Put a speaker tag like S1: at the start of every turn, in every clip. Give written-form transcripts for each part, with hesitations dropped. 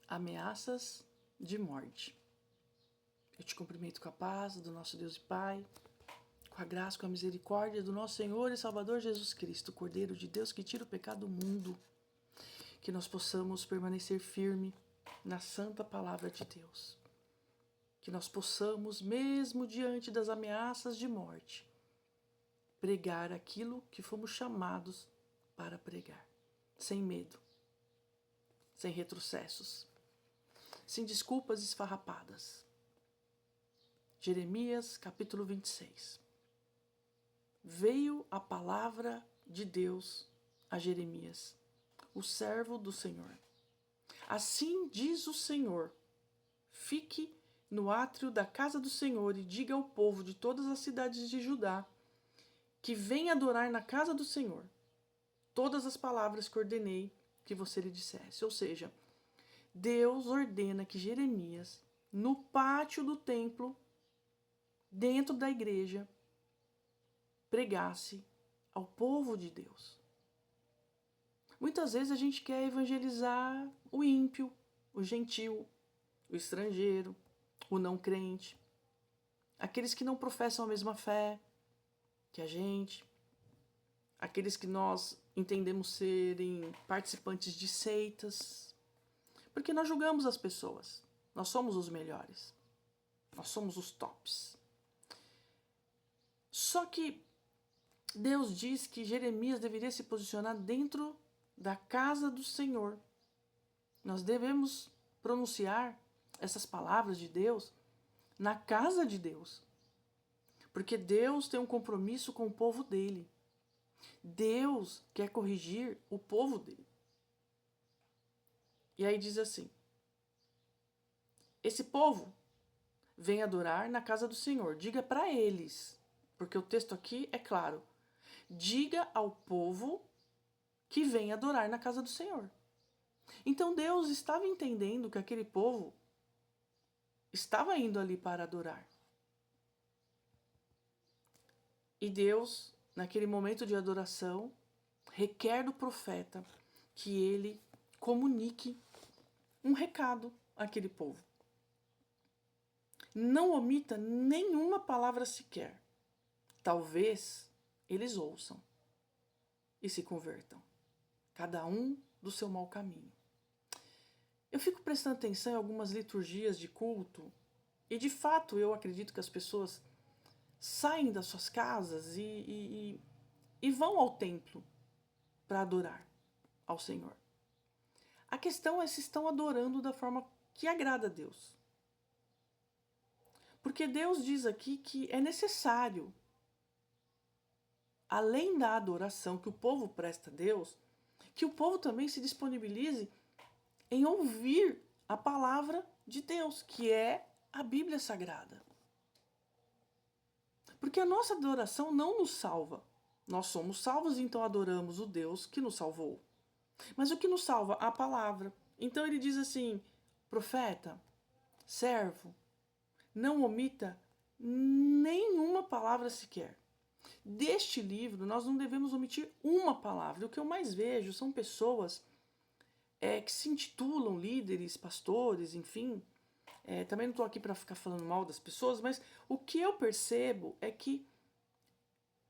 S1: Ameaças de morte. Eu te cumprimento com a paz do nosso Deus e Pai, com a graça, com a misericórdia do nosso Senhor e Salvador Jesus Cristo, Cordeiro de Deus que tira o pecado do mundo, que nós possamos permanecer firme na santa palavra de Deus, que nós possamos, mesmo diante das ameaças de morte, pregar aquilo que fomos chamados para pregar, sem medo, sem retrocessos, sem desculpas esfarrapadas. Jeremias, capítulo 26. Veio a palavra de Deus a Jeremias, o servo do Senhor. Assim diz o Senhor: fique no átrio da casa do Senhor e diga ao povo de todas as cidades de Judá que venha adorar na casa do Senhor todas as palavras que ordenei que você lhe dissesse. Ou seja, Deus ordena que Jeremias, no pátio do templo, dentro da igreja, pregasse ao povo de Deus. Muitas vezes a gente quer evangelizar o ímpio, o gentil, o estrangeiro, o não crente, aqueles que não professam a mesma fé que a gente, aqueles que nós entendemos serem participantes de seitas, porque nós julgamos as pessoas. Nós somos os melhores. Nós somos os tops. Só que Deus diz que Jeremias deveria se posicionar dentro da casa do Senhor. Nós devemos pronunciar essas palavras de Deus na casa de Deus. Porque Deus tem um compromisso com o povo dele. Deus quer corrigir o povo dele. E aí diz assim: esse povo vem adorar na casa do Senhor. Diga para eles, porque o texto aqui é claro. Diga ao povo que vem adorar na casa do Senhor. Então Deus estava entendendo que aquele povo estava indo ali para adorar. E Deus, naquele momento de adoração, requer do profeta que ele comunique um recado àquele povo. Não omita nenhuma palavra sequer. Talvez eles ouçam e se convertam, cada um do seu mau caminho. Eu fico prestando atenção em algumas liturgias de culto e, de fato, eu acredito que as pessoas saem das suas casas e vão ao templo para adorar ao Senhor. A questão é se estão adorando da forma que agrada a Deus. Porque Deus diz aqui que é necessário, além da adoração que o povo presta a Deus, que o povo também se disponibilize em ouvir a palavra de Deus, que é a Bíblia Sagrada. Porque a nossa adoração não nos salva. Nós somos salvos e então adoramos o Deus que nos salvou. Mas o que nos salva? A palavra. Então ele diz assim: profeta, servo, não omita nenhuma palavra sequer. Deste livro, nós não devemos omitir uma palavra. O que eu mais vejo são pessoas que se intitulam líderes, pastores, enfim. Também não estou aqui para ficar falando mal das pessoas, mas o que eu percebo é que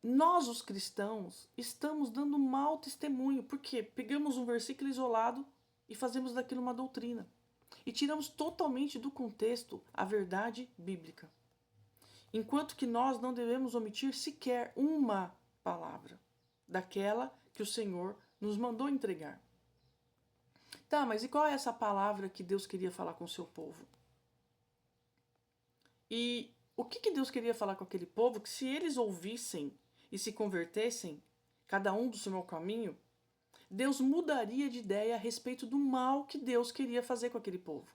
S1: nós, os cristãos, estamos dando mau testemunho, porque pegamos um versículo isolado e fazemos daquilo uma doutrina. E tiramos totalmente do contexto a verdade bíblica. Enquanto que nós não devemos omitir sequer uma palavra daquela que o Senhor nos mandou entregar. Tá, mas e qual é essa palavra que Deus queria falar com o seu povo? E o que Deus queria falar com aquele povo? Que se eles ouvissem e se convertessem, cada um do seu mau caminho, Deus mudaria de ideia a respeito do mal que Deus queria fazer com aquele povo.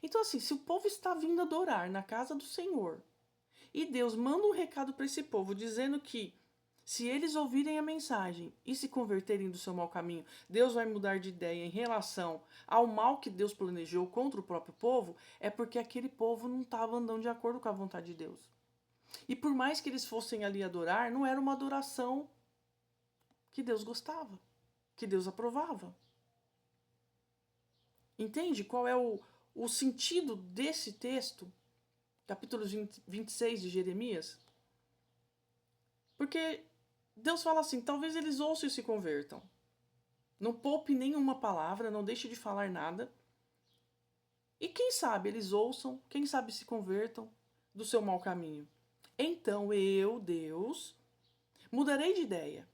S1: Então assim, se o povo está vindo adorar na casa do Senhor, e Deus manda um recado para esse povo dizendo que se eles ouvirem a mensagem e se converterem do seu mau caminho, Deus vai mudar de ideia em relação ao mal que Deus planejou contra o próprio povo, é porque aquele povo não estava andando de acordo com a vontade de Deus. E por mais que eles fossem ali adorar, não era uma adoração que Deus gostava, que Deus aprovava. Entende qual é o sentido desse texto? Capítulo 26 de Jeremias? Porque Deus fala assim, talvez eles ouçam e se convertam. Não poupe nenhuma palavra, não deixe de falar nada. E quem sabe eles ouçam, quem sabe se convertam do seu mau caminho. Então eu, Deus, mudarei de ideia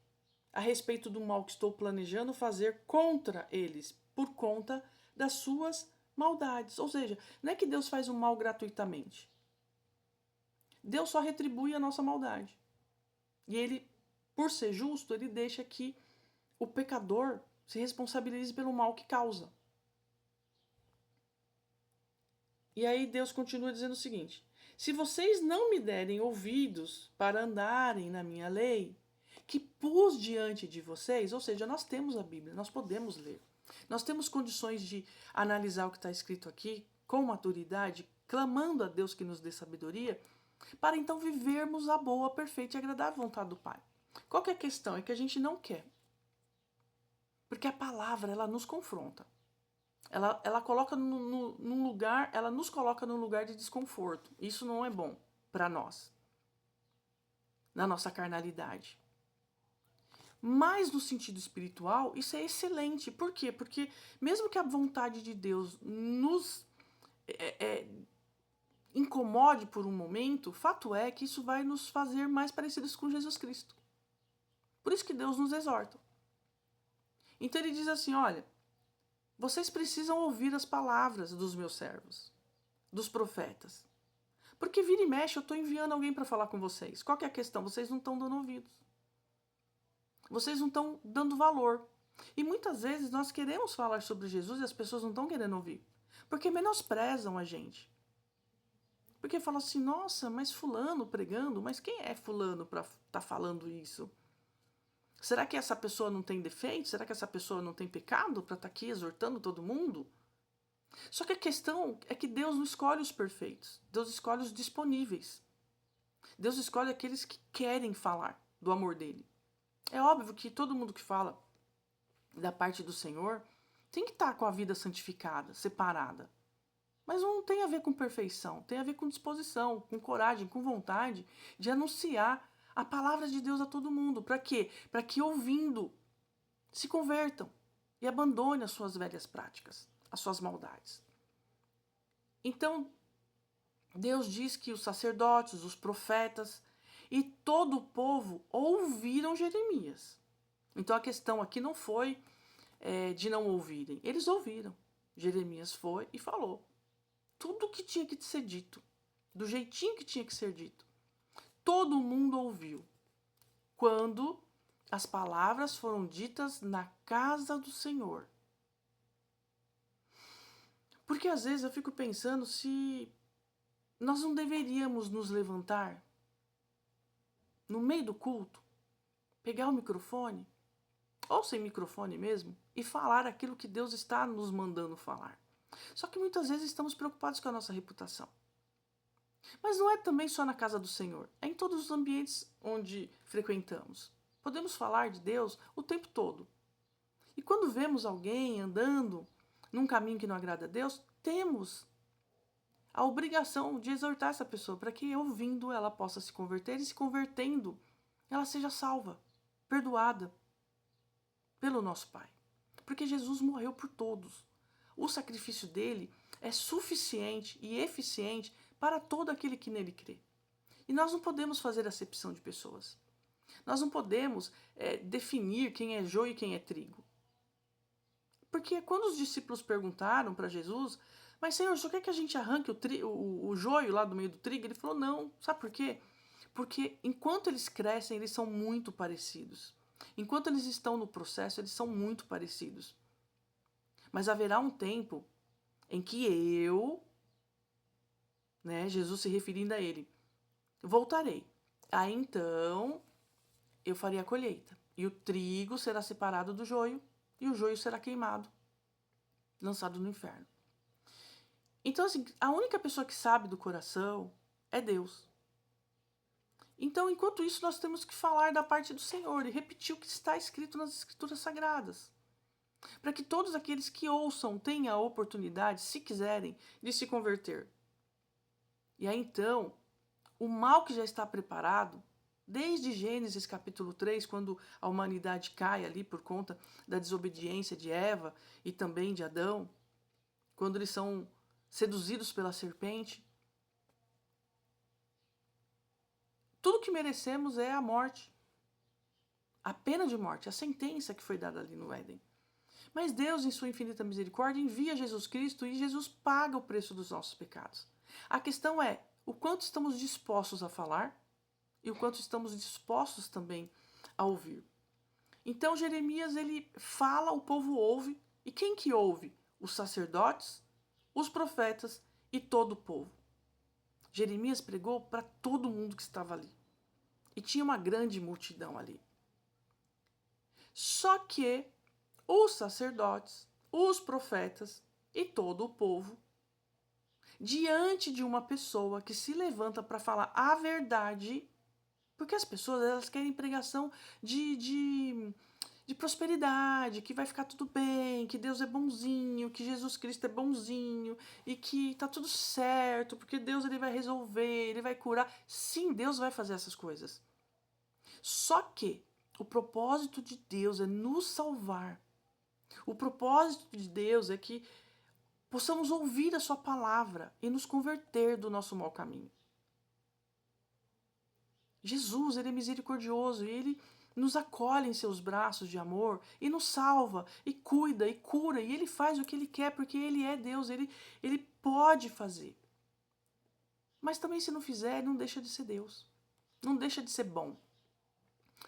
S1: a respeito do mal que estou planejando fazer contra eles, por conta das suas maldades. Ou seja, não é que Deus faz o mal gratuitamente. Deus só retribui a nossa maldade. E ele, por ser justo, ele deixa que o pecador se responsabilize pelo mal que causa. E aí Deus continua dizendo o seguinte: se vocês não me derem ouvidos para andarem na minha lei, que pus diante de vocês, ou seja, nós temos a Bíblia, nós podemos ler. Nós temos condições de analisar o que está escrito aqui com maturidade, clamando a Deus que nos dê sabedoria, para então vivermos a boa, perfeita e agradável vontade do Pai. Qual que é a questão? É que a gente não quer. Porque a palavra, ela nos confronta. Ela coloca num lugar, ela nos coloca num lugar de desconforto. Isso não é bom para nós, na nossa carnalidade. Mas no sentido espiritual, isso é excelente. Por quê? Porque mesmo que a vontade de Deus nos incomode por um momento, fato é que isso vai nos fazer mais parecidos com Jesus Cristo. Por isso que Deus nos exorta. Então ele diz assim, olha, vocês precisam ouvir as palavras dos meus servos, dos profetas. Porque vira e mexe, eu estou enviando alguém para falar com vocês. Qual que é a questão? Vocês não estão dando ouvidos. Vocês não estão dando valor. E muitas vezes nós queremos falar sobre Jesus e as pessoas não estão querendo ouvir. Porque menosprezam a gente. Porque falam assim, nossa, mas fulano pregando, mas quem é fulano para estar falando isso? Será que essa pessoa não tem defeito? Será que essa pessoa não tem pecado para estar aqui exortando todo mundo? Só que a questão é que Deus não escolhe os perfeitos. Deus escolhe os disponíveis. Deus escolhe aqueles que querem falar do amor dele. É óbvio que todo mundo que fala da parte do Senhor tem que estar com a vida santificada, separada. Mas não tem a ver com perfeição, tem a ver com disposição, com coragem, com vontade de anunciar a palavra de Deus a todo mundo. Para quê? Para que ouvindo se convertam e abandonem as suas velhas práticas, as suas maldades. Então, Deus diz que os sacerdotes, os profetas e todo o povo ouviram Jeremias. Então a questão aqui não foi de não ouvirem. Eles ouviram. Jeremias foi e falou tudo o que tinha que ser dito, do jeitinho que tinha que ser dito. Todo mundo ouviu. Quando as palavras foram ditas na casa do Senhor. Porque às vezes eu fico pensando se nós não deveríamos nos levantar no meio do culto, pegar o microfone, ou sem microfone mesmo, e falar aquilo que Deus está nos mandando falar. Só que muitas vezes estamos preocupados com a nossa reputação. Mas não é também só na casa do Senhor, é em todos os ambientes onde frequentamos. Podemos falar de Deus o tempo todo. E quando vemos alguém andando num caminho que não agrada a Deus, temos a obrigação de exortar essa pessoa para que, ouvindo, ela possa se converter e, se convertendo, ela seja salva, perdoada pelo nosso Pai. Porque Jesus morreu por todos. O sacrifício dele é suficiente e eficiente para todo aquele que nele crê. E nós não podemos fazer acepção de pessoas. Nós não podemos definir quem é joio e quem é trigo. Porque quando os discípulos perguntaram para Jesus, mas Senhor, só quer que a gente arranque o joio lá do meio do trigo? Ele falou, não. Sabe por quê? Porque enquanto eles crescem, eles são muito parecidos. Enquanto eles estão no processo, eles são muito parecidos. Mas haverá um tempo em que eu, Jesus se referindo a ele, voltarei. Aí então eu farei a colheita. E o trigo será separado do joio, e o joio será queimado, lançado no inferno. Então, assim, a única pessoa que sabe do coração é Deus. Então, enquanto isso, nós temos que falar da parte do Senhor e repetir o que está escrito nas Escrituras Sagradas. para que todos aqueles que ouçam tenham a oportunidade, se quiserem, de se converter. E aí então, o mal que já está preparado, desde Gênesis capítulo 3, quando a humanidade cai ali por conta da desobediência de Eva e também de Adão, quando eles são seduzidos pela serpente, tudo que merecemos é a morte. A pena de morte, a sentença que foi dada ali no Éden. Mas Deus, em sua infinita misericórdia, envia Jesus Cristo e Jesus paga o preço dos nossos pecados. A questão é o quanto estamos dispostos a falar e o quanto estamos dispostos também a ouvir. Então Jeremias, ele fala, o povo ouve. E quem que ouve? Os sacerdotes, os profetas e todo o povo. Jeremias pregou para todo mundo que estava ali. E tinha uma grande multidão ali. Só que os sacerdotes, os profetas e todo o povo, diante de uma pessoa que se levanta para falar a verdade, porque as pessoas elas querem pregação de prosperidade, que vai ficar tudo bem, que Deus é bonzinho, que Jesus Cristo é bonzinho e que tá tudo certo, porque Deus ele vai resolver, ele vai curar. Sim, Deus vai fazer essas coisas. Só que o propósito de Deus é nos salvar. O propósito de Deus é que possamos ouvir a sua palavra e nos converter do nosso mau caminho. Jesus, ele é misericordioso e ele nos acolhe em seus braços de amor e nos salva e cuida e cura e ele faz o que ele quer porque ele é Deus, ele pode fazer. Mas também se não fizer, não deixa de ser Deus. Não deixa de ser bom.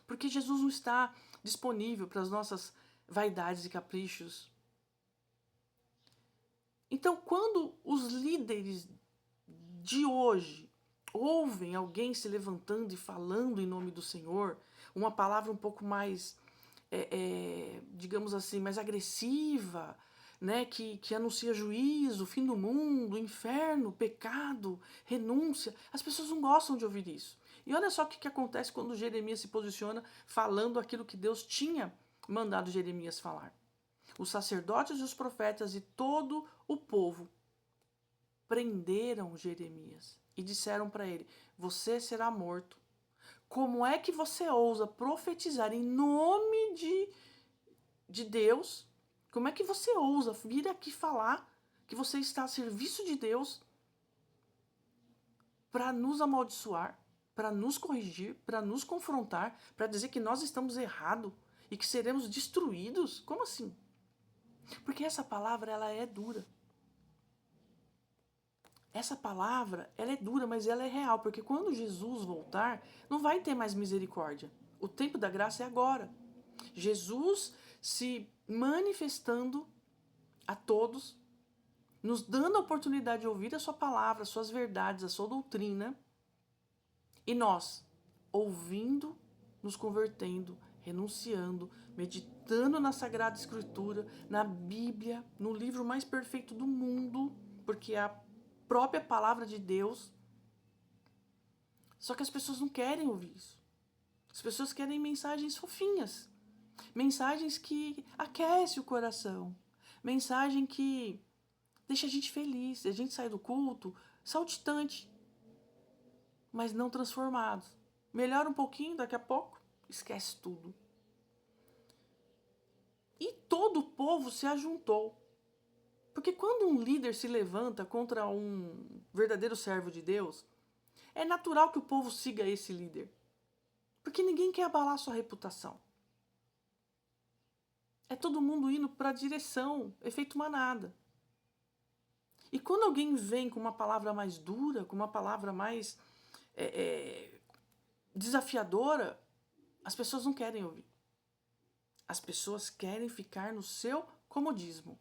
S1: Porque Jesus não está disponível para as nossas vaidades e caprichos. Então, quando os líderes de hoje ouvem alguém se levantando e falando em nome do Senhor, uma palavra um pouco mais, digamos assim, mais agressiva, né, que anuncia juízo, fim do mundo, inferno, pecado, renúncia, as pessoas não gostam de ouvir isso. E olha só o que acontece quando Jeremias se posiciona falando aquilo que Deus tinha mandado Jeremias falar. Os sacerdotes e os profetas e todo o povo prenderam Jeremias e disseram para ele: você será morto. Como é que você ousa profetizar em nome de Deus? Como é que você ousa vir aqui falar que você está a serviço de Deus para nos amaldiçoar, para nos corrigir, para nos confrontar, para dizer que nós estamos errados e que seremos destruídos? Como assim? Porque essa palavra ela é dura. Essa palavra, ela é dura, mas ela é real, porque quando Jesus voltar, não vai ter mais misericórdia. O tempo da graça é agora. Jesus se manifestando a todos, nos dando a oportunidade de ouvir a sua palavra, as suas verdades, a sua doutrina, e nós, ouvindo, nos convertendo, renunciando, meditando na Sagrada Escritura, na Bíblia, no livro mais perfeito do mundo, porque é a própria palavra de Deus. Só que as pessoas não querem ouvir isso. As pessoas querem mensagens fofinhas, mensagens que aquecem o coração, mensagem que deixa a gente feliz, a gente sai do culto saltitante, mas não transformado. Melhora um pouquinho, daqui a pouco esquece tudo. E todo o povo se ajuntou. Porque quando um líder se levanta contra um verdadeiro servo de Deus, é natural que o povo siga esse líder. Porque ninguém quer abalar sua reputação. É todo mundo indo para a direção, efeito manada. E quando alguém vem com uma palavra mais dura, com uma palavra mais desafiadora, as pessoas não querem ouvir. As pessoas querem ficar no seu comodismo.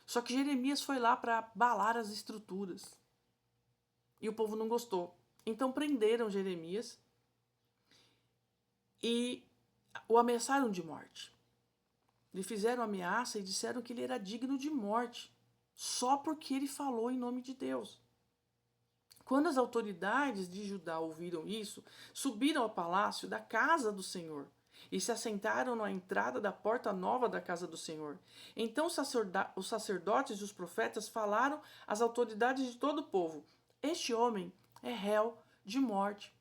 S1: Só que Jeremias foi lá para abalar as estruturas. E o povo não gostou. Então prenderam Jeremias e o ameaçaram de morte. Lhe fizeram ameaça e disseram que ele era digno de morte, só porque ele falou em nome de Deus. Quando as autoridades de Judá ouviram isso, subiram ao palácio da casa do Senhor e se assentaram na entrada da porta nova da casa do Senhor. Então os sacerdotes e os profetas falaram às autoridades de todo o povo: este homem é réu de morte.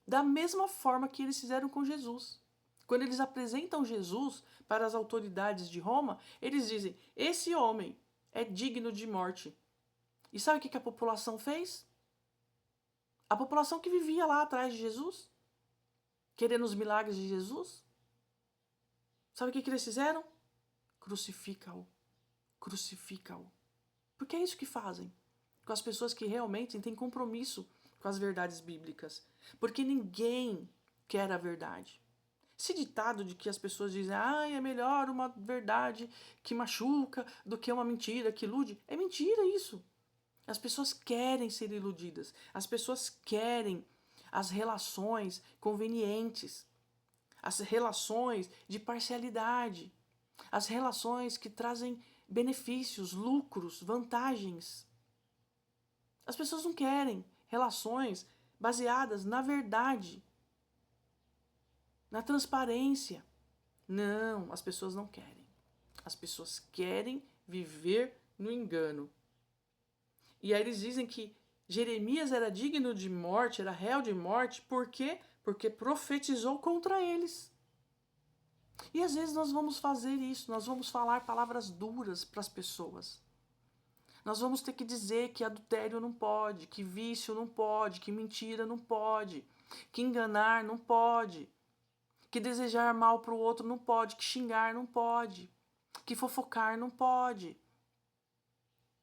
S1: Da mesma forma que eles fizeram com Jesus. Quando eles apresentam Jesus para as autoridades de Roma, eles dizem: esse homem é digno de morte. E sabe o que a população fez? A população que vivia lá atrás de Jesus, querendo os milagres de Jesus, sabe o que eles fizeram? Crucifica-o. Crucifica-o. Porque é isso que fazem com as pessoas que realmente têm compromisso com as verdades bíblicas. Porque ninguém quer a verdade. Esse ditado de que as pessoas dizem: é melhor uma verdade que machuca do que uma mentira que ilude, é mentira isso. As pessoas querem ser iludidas. As pessoas querem as relações convenientes, as relações de parcialidade, as relações que trazem benefícios, lucros, vantagens. As pessoas não querem relações baseadas na verdade, na transparência. Não, as pessoas não querem. As pessoas querem viver no engano. E aí eles dizem que Jeremias era digno de morte, era réu de morte, por quê? Porque profetizou contra eles. E às vezes nós vamos fazer isso, nós vamos falar palavras duras para as pessoas. Nós vamos ter que dizer que adultério não pode, que vício não pode, que mentira não pode, que enganar não pode, que desejar mal para o outro não pode, que xingar não pode, que fofocar não pode.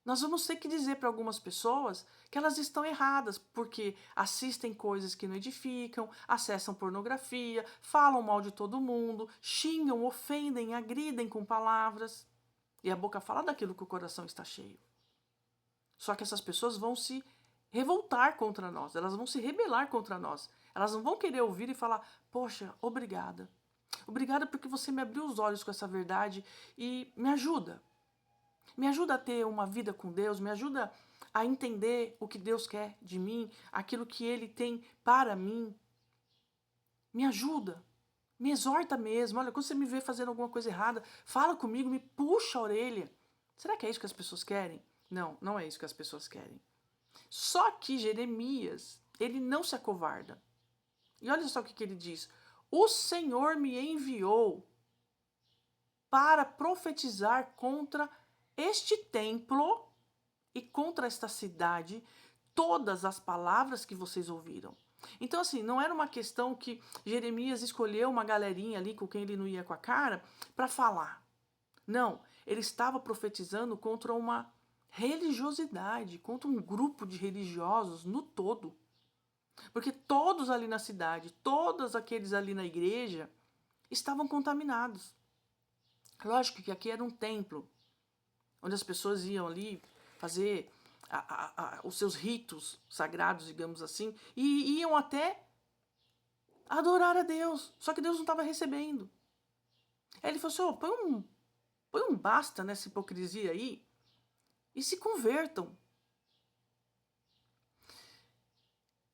S1: Nós vamos ter que dizer para algumas pessoas que elas estão erradas, porque assistem coisas que não edificam, acessam pornografia, falam mal de todo mundo, xingam, ofendem, agridem com palavras. E a boca fala daquilo que o coração está cheio. Só que essas pessoas vão se revoltar contra nós, elas vão se rebelar contra nós. Elas não vão querer ouvir e falar: poxa, obrigada. Obrigada porque você me abriu os olhos com essa verdade e me ajuda. Me ajuda a ter uma vida com Deus, me ajuda a entender o que Deus quer de mim, aquilo que Ele tem para mim. Me ajuda, me exorta mesmo. Olha, quando você me vê fazendo alguma coisa errada, fala comigo, me puxa a orelha. Será que é isso que as pessoas querem? Não, não é isso que as pessoas querem. Só que Jeremias, ele não se acovarda. E olha só o que ele diz: o Senhor me enviou para profetizar contra este templo e contra esta cidade todas as palavras que vocês ouviram. Então, assim, não era uma questão que Jeremias escolheu uma galerinha ali com quem ele não ia com a cara para falar. Não, ele estava profetizando contra uma religiosidade, contra um grupo de religiosos no todo. Porque todos ali na cidade, todos aqueles ali na igreja, estavam contaminados. Lógico que aqui era um templo, onde as pessoas iam ali fazer os seus ritos sagrados, digamos assim, e iam até adorar a Deus. Só que Deus não estava recebendo. Aí ele falou assim: põe um basta nessa hipocrisia aí e se convertam.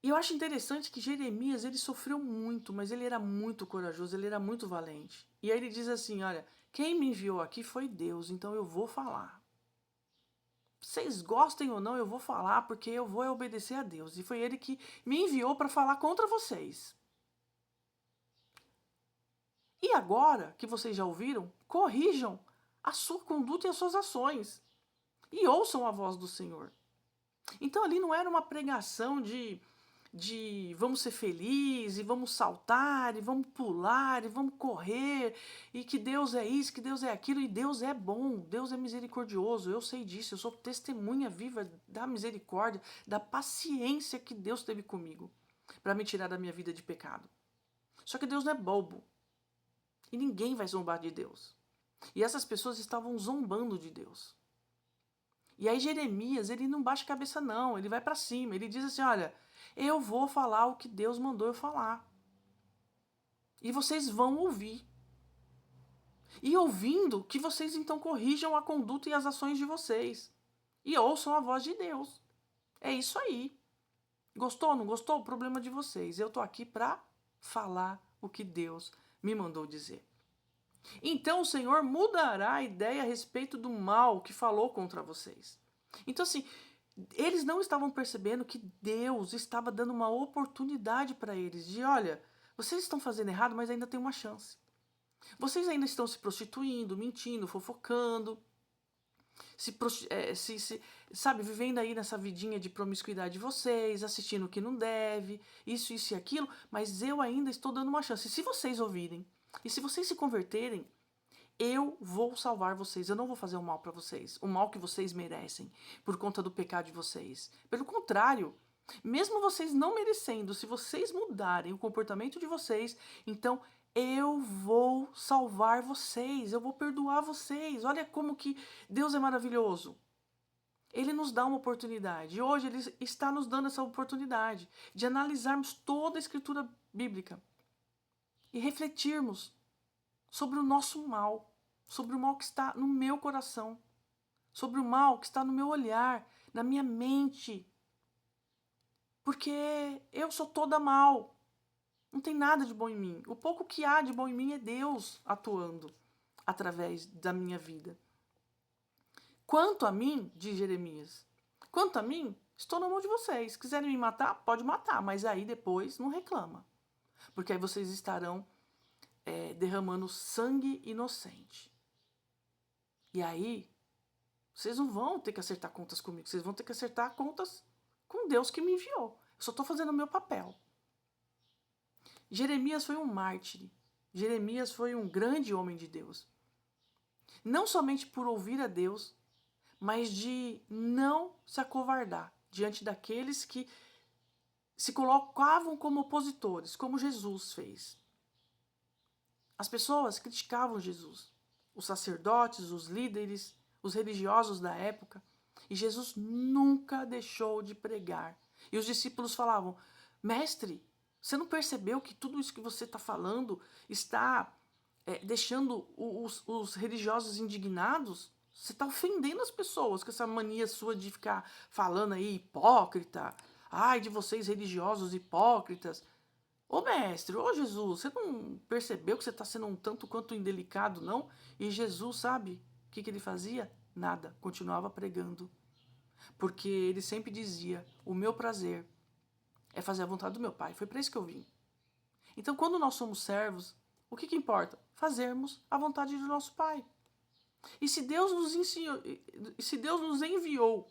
S1: E eu acho interessante que Jeremias, ele sofreu muito, mas ele era muito corajoso, ele era muito valente. E aí ele diz assim: olha, quem me enviou aqui foi Deus, então eu vou falar. Vocês gostem ou não, eu vou falar, porque eu vou obedecer a Deus. E foi Ele que me enviou para falar contra vocês. E agora que vocês já ouviram, corrijam a sua conduta e as suas ações. E ouçam a voz do Senhor. Então ali não era uma pregação de vamos ser felizes, e vamos saltar, e vamos pular, e vamos correr, e que Deus é isso, que Deus é aquilo, e Deus é bom, Deus é misericordioso, eu sei disso, eu sou testemunha viva da misericórdia, da paciência que Deus teve comigo, para me tirar da minha vida de pecado. Só que Deus não é bobo, e ninguém vai zombar de Deus. E essas pessoas estavam zombando de Deus. E aí Jeremias, ele não baixa a cabeça não, ele vai para cima, ele diz assim: olha, eu vou falar o que Deus mandou eu falar. E vocês vão ouvir. E ouvindo, que vocês então corrijam a conduta e as ações de vocês. E ouçam a voz de Deus. É isso aí. Gostou, não gostou? O problema de vocês. Eu tô aqui para falar o que Deus me mandou dizer. Então o Senhor mudará a ideia a respeito do mal que falou contra vocês. Então, assim, eles não estavam percebendo que Deus estava dando uma oportunidade para eles de, olha, vocês estão fazendo errado, mas ainda tem uma chance. Vocês ainda estão se prostituindo, mentindo, fofocando, sabe, vivendo aí nessa vidinha de promiscuidade de vocês, assistindo o que não deve, isso e aquilo, mas eu ainda estou dando uma chance. E se vocês ouvirem, e se vocês se converterem, eu vou salvar vocês, eu não vou fazer o mal para vocês, o mal que vocês merecem, por conta do pecado de vocês. Pelo contrário, mesmo vocês não merecendo, se vocês mudarem o comportamento de vocês, então eu vou salvar vocês, eu vou perdoar vocês. Olha como que Deus é maravilhoso. Ele nos dá uma oportunidade, e hoje Ele está nos dando essa oportunidade de analisarmos toda a Escritura Bíblica e refletirmos sobre o nosso mal, sobre o mal que está no meu coração, sobre o mal que está no meu olhar, na minha mente. Porque eu sou toda mal. Não tem nada de bom em mim. O pouco que há de bom em mim é Deus atuando através da minha vida. Quanto a mim, diz Jeremias, quanto a mim, estou na mão de vocês. Se quiserem me matar, pode matar, mas aí depois não reclama. Porque aí vocês estarão derramando sangue inocente. E aí, vocês não vão ter que acertar contas comigo, vocês vão ter que acertar contas com Deus que me enviou. Eu só estou fazendo o meu papel. Jeremias foi um mártir. Jeremias foi um grande homem de Deus. Não somente por ouvir a Deus, mas de não se acovardar diante daqueles que se colocavam como opositores, como Jesus fez. As pessoas criticavam Jesus, os sacerdotes, os líderes, os religiosos da época, e Jesus nunca deixou de pregar. E os discípulos falavam: mestre, você não percebeu que tudo isso que você está falando está deixando os religiosos indignados? Você está ofendendo as pessoas com essa mania sua de ficar falando aí hipócrita. Ai, de vocês religiosos hipócritas. Ô mestre, ô Jesus, você não percebeu que você está sendo um tanto quanto indelicado, não? E Jesus, sabe o que ele fazia? Nada, continuava pregando. Porque ele sempre dizia: o meu prazer é fazer a vontade do meu Pai. Foi para isso que eu vim. Então, quando nós somos servos, o que importa? Fazermos a vontade do nosso Pai. E se Deus nos ensinou, se Deus nos enviou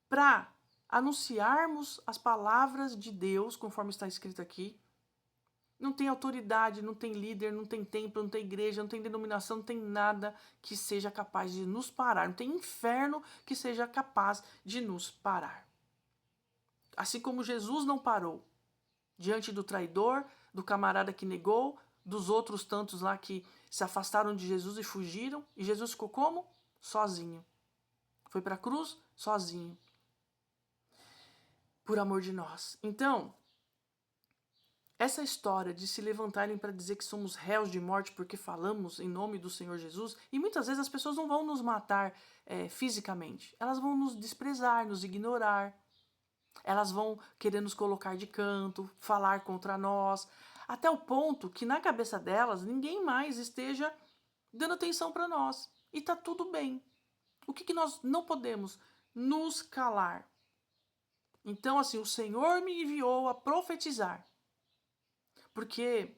S1: para anunciarmos as palavras de Deus, conforme está escrito aqui, não tem autoridade, não tem líder, não tem templo, não tem igreja, não tem denominação, não tem nada que seja capaz de nos parar. Não tem inferno que seja capaz de nos parar. Assim como Jesus não parou diante do traidor, do camarada que negou, dos outros tantos lá que se afastaram de Jesus e fugiram. E Jesus ficou como? Sozinho. Foi para a cruz sozinho. Por amor de nós. Então, essa história de se levantarem para dizer que somos réus de morte porque falamos em nome do Senhor Jesus, e muitas vezes as pessoas não vão nos matar fisicamente, elas vão nos desprezar, nos ignorar, elas vão querer nos colocar de canto, falar contra nós, até o ponto que na cabeça delas ninguém mais esteja dando atenção para nós, e tá tudo bem. O que nós não podemos? Nos calar. Então, assim, o Senhor me enviou a profetizar. Porque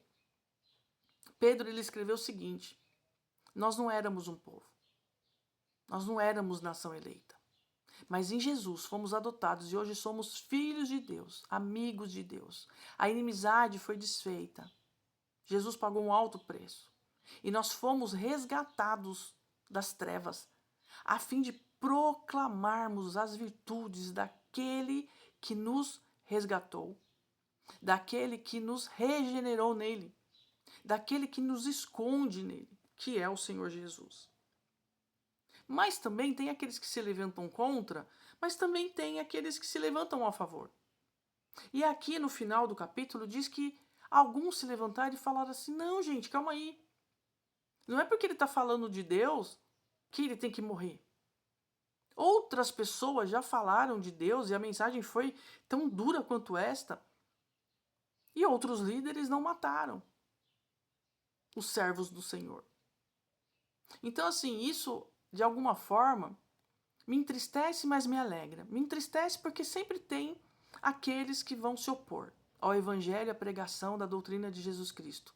S1: Pedro ele escreveu o seguinte: nós não éramos um povo, nós não éramos nação eleita, mas em Jesus fomos adotados e hoje somos filhos de Deus, amigos de Deus. A inimizade foi desfeita, Jesus pagou um alto preço e nós fomos resgatados das trevas a fim de proclamarmos as virtudes daquele que nos resgatou, daquele que nos regenerou nele, daquele que nos esconde nele, que é o Senhor Jesus. Mas também tem aqueles que se levantam contra, mas também tem aqueles que se levantam a favor. E aqui no final do capítulo diz que alguns se levantaram e falaram assim: não, gente, calma aí. Não é porque ele está falando de Deus que ele tem que morrer. Outras pessoas já falaram de Deus e a mensagem foi tão dura quanto esta. E outros líderes não mataram os servos do Senhor. Então, assim, isso, de alguma forma, me entristece, mas me alegra. Me entristece porque sempre tem aqueles que vão se opor ao evangelho, à pregação da doutrina de Jesus Cristo.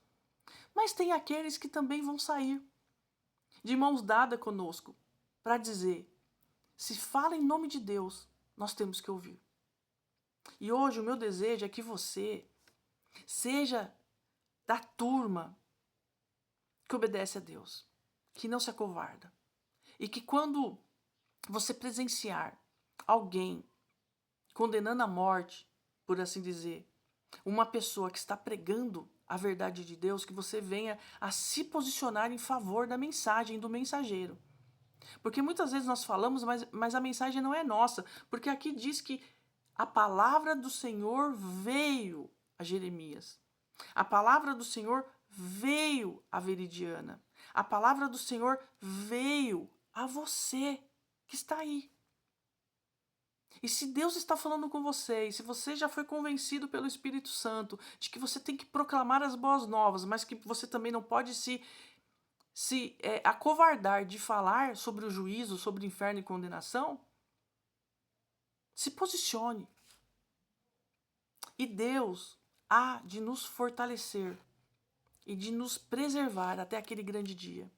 S1: Mas tem aqueles que também vão sair de mãos dadas conosco para dizer: se fala em nome de Deus, nós temos que ouvir. E hoje o meu desejo é que você seja da turma que obedece a Deus, que não se acovarda. E que quando você presenciar alguém condenando à morte, por assim dizer, uma pessoa que está pregando a verdade de Deus, que você venha a se posicionar em favor da mensagem do mensageiro. Porque muitas vezes nós falamos, mas a mensagem não é nossa. Porque aqui diz que a palavra do Senhor veio a Jeremias. A palavra do Senhor veio a Veridiana. A palavra do Senhor veio a você que está aí. E se Deus está falando com você, e se você já foi convencido pelo Espírito Santo de que você tem que proclamar as boas novas, mas que você também não pode se acovardar de falar sobre o juízo, sobre o inferno e condenação, se posicione. E Deus há de nos fortalecer e de nos preservar até aquele grande dia.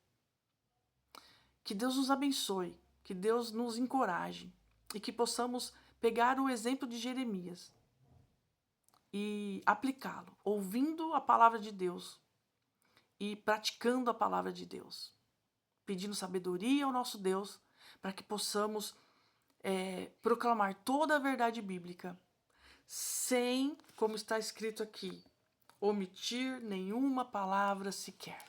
S1: Que Deus nos abençoe, que Deus nos encoraje e que possamos pegar o exemplo de Jeremias e aplicá-lo, ouvindo a palavra de Deus e praticando a palavra de Deus, pedindo sabedoria ao nosso Deus para que possamos proclamar toda a verdade bíblica sem, como está escrito aqui, omitir nenhuma palavra sequer.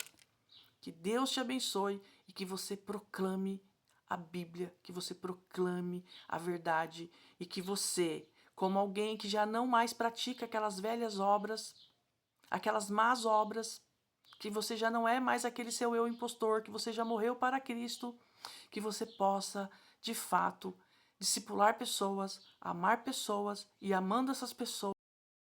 S1: Que Deus te abençoe e que você proclame a Bíblia, que você proclame a verdade e que você, como alguém que já não mais pratica aquelas velhas obras, aquelas más obras, que você já não é mais aquele seu eu impostor, que você já morreu para Cristo, que você possa, de fato, discipular pessoas, amar pessoas e amando essas pessoas,